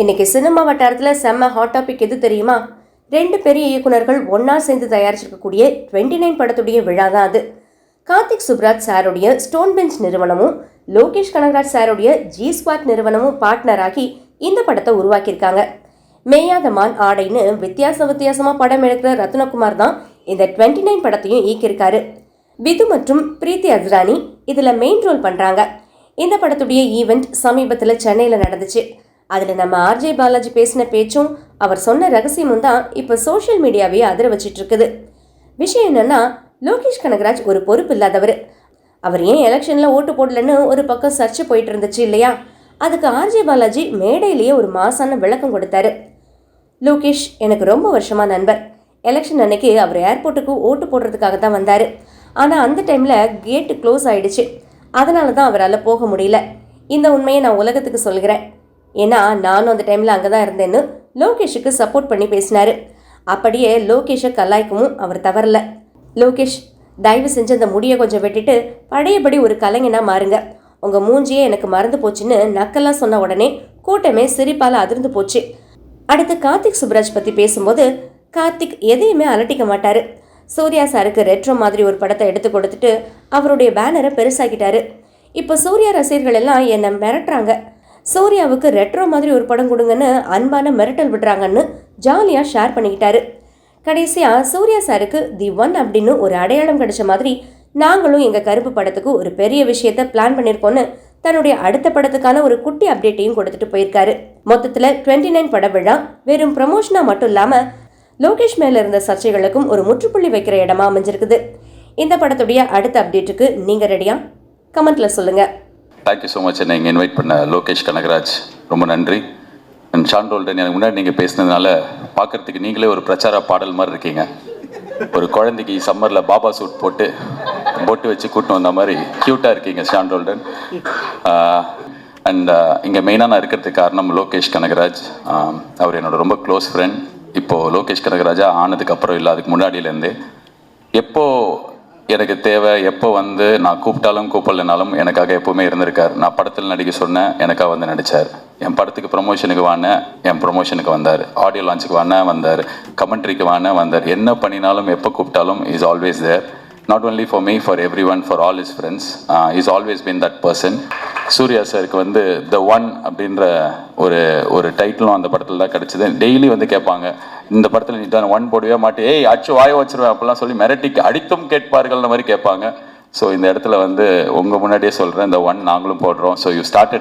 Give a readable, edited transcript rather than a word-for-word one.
இன்னைக்கு சினிமா வட்டாரத்தில் செம்ம ஹாட் டாபிக் எது தெரியுமா? 2 பெரிய இயக்குனர்கள் ஒன்னா சேர்ந்து தயாரிச்சிருக்கக்கூடிய 29 படத்துடைய விழா தான் அது. கார்த்திக் சுப்ராஜ் சாருடைய ஸ்டோன் பெஞ்ச் நிறுவனமும் லோகேஷ் கனகராஜ் சாருடைய ஜி ஸ்குவாட் நிறுவனமும் பார்ட்னராகி இந்த படத்தை உருவாக்கியிருக்காங்க. மேயாத மான் ஆடைன்னு வித்தியாசமா படம் எடுக்கிற ரத்னகுமார் தான் இந்த 29 படத்தையும் இயக்கியிருக்காரு. விது மற்றும் பிரீத்தி அஸ்ரானி இதுல மெயின் ரோல் பண்றாங்க. இந்த படத்துடைய ஈவெண்ட் சமீபத்தில் சென்னையில் நடந்துச்சு. அதில் நம்ம ஆர்ஜே பாலாஜி பேசின பேச்சும் அவர் சொன்ன ரகசியமும் தான் இப்போ சோஷியல் மீடியாவே அதிர வச்சிட்டு இருக்குது. விஷயம் என்னன்னா, லோகேஷ் கனகராஜ் ஒரு பொறுப்பு இல்லாதவர். அவர் ஏன் எலெக்ஷனில் ஓட்டு போடலன்னு ஒரு பக்கம் சர்ச்சை போயிட்டு இருந்துச்சு இல்லையா? அதுக்கு ஆர்ஜே பாலாஜி மேடையிலேயே ஒரு மாசான விளக்கம் கொடுத்தாரு. லோகேஷ் எனக்கு ரொம்ப வருஷமா நண்பர். எலெக்ஷன் அன்னைக்கு அவர் ஏர்போர்ட்டுக்கு ஓட்டு போடுறதுக்காக தான் வந்தார். ஆனால் அந்த டைமில் கேட்டு க்ளோஸ் ஆயிடுச்சு. அதனால தான் அவரால் போக முடியல. இந்த உண்மையை நான் உலகத்துக்கு சொல்கிறேன். ஏன்னா நானும் அந்த டைமில் அங்கே தான் இருந்தேன்னு லோகேஷுக்கு சப்போர்ட் பண்ணி பேசினார். அப்படியே லோகேஷை கலாய்க்கவும் அவர் தவறல. லோகேஷ், தயவு செஞ்சு அந்த முடியை கொஞ்சம் வெட்டிட்டு பழையபடி ஒரு கலைஞனா மாறுங்க. உங்கள் மூஞ்சியே எனக்கு மறந்து போச்சுன்னு நக்கெல்லாம் சொன்ன உடனே கூட்டமே சிரிப்பால் அதிர்ந்து போச்சு. அடுத்து கார்த்திக் சுப்ராஜ் பற்றி பேசும்போது, கார்த்திக் எதையுமே அலட்டிக்க மாட்டார். சூர்யா சாருக்கு ரெட்ரோ மாதிரி ஒரு படத்தை எடுத்து கொடுத்துட்டு அவருடைய பேனரை பெருசாக்கிட்டாரு. இப்போ சூர்யா ரசிகர்கள் எல்லாம் என்னை மிரட்டுறாங்க. சூர்யாவுக்கு ரெட்ரோ மாதிரி ஒரு படம் கொடுங்கன்னு அன்பான மிரட்டல் விடுறாங்கன்னு ஜாலியாக ஷேர் பண்ணிக்கிட்டாரு. கடைசியாக சூர்யா சாருக்கு தி ஒன் அப்படின்னு ஒரு அடையாளம் கிடைச்ச மாதிரி நாங்களும் எங்கள் கருப்பு படத்துக்கு ஒரு பெரிய விஷயத்த பிளான் பண்ணியிருக்கோன்னு தன்னுடைய அடுத்த படத்துக்கான ஒரு குட்டி அப்டேட்டையும் கொடுத்துட்டு போயிருக்காரு. மொத்தத்தில் 29 பட விழா வெறும் ப்ரமோஷனாக மட்டும் இல்லாமல் லோகேஷ் மேலே இருந்த சர்ச்சைகளுக்கும் ஒரு முற்றுப்புள்ளி வைக்கிற இடமா அமைஞ்சிருக்குது. இந்த படத்துடைய அடுத்த அப்டேட்டுக்கு நீங்கள் ரெடியா? கமெண்ட்டில் சொல்லுங்கள். Thank you so much. என்னை இங்கே இன்வைட் பண்ண லோகேஷ் கனகராஜ் ரொம்ப நன்றி. அண்ட் ஷான் ரோல்டன், எனக்கு முன்னாடி நீங்கள் பேசினதுனால பார்க்குறதுக்கு நீங்களே ஒரு பிரச்சார பாடல் மாதிரி இருக்கீங்க. ஒரு குழந்தைக்கு சம்மரில் பாபா சூட் போட்டு பொட்டு வச்சு கூட்டு வந்த மாதிரி க்யூட்டாக இருக்கீங்க ஷான் ரோல்டன். அண்ட் இங்கே மெயினாக நான் இருக்கிறதுக்கு காரணம் லோகேஷ் கனகராஜ். அவர் என்னோட ரொம்ப க்ளோஸ் ஃப்ரெண்ட். இப்போது லோகேஷ் கனகராஜா ஆனதுக்கப்புறம் இல்லை, அதுக்கு முன்னாடியிலேருந்து எப்போது எனக்கு தேவை, எப்போ வந்து நான் கூப்பிட்டாலும் கூப்பிடலனாலும் எனக்காக எப்போவுமே இருந்திருக்கார். நான் படத்தில் நடிக்க சொன்னேன், எனக்காக வந்து நடித்தார். என் படத்துக்கு ப்ரொமோஷனுக்கு வானேன், என் ப்ரொமோஷனுக்கு வந்தார். ஆடியோ லான்ச்சுக்கு வானேன் வந்தார். கமெண்ட்ரிக்கு வானேன் வந்தார். என்ன பண்ணினாலும் எப்போ கூப்பிட்டாலும் is always there. Not only for me, for every one, for all is friends. Is always been that person. Surya சாருக்கு வந்து த ஒன் அப்படின்ற ஒரு டைட்டிலும் அந்த படத்தில் தான் கிடச்சிது. டெய்லி வந்து கேட்பாங்க, இந்த படத்தில் நீ தான் ஒன் போடவே மாட்டே, ஏய் அச்சு வாய வச்சிருவேன் அப்படிலாம் சொல்லி மிரட்டிக்கு அடித்தும் கேட்பார்கள்ன்ற மாதிரி கேட்பாங்க. ஸோ இந்த இடத்துல வந்து உங்கள் முன்னாடியே சொல்கிறேன், இந்த ஒன் நாங்களும் போடுறோம். So you started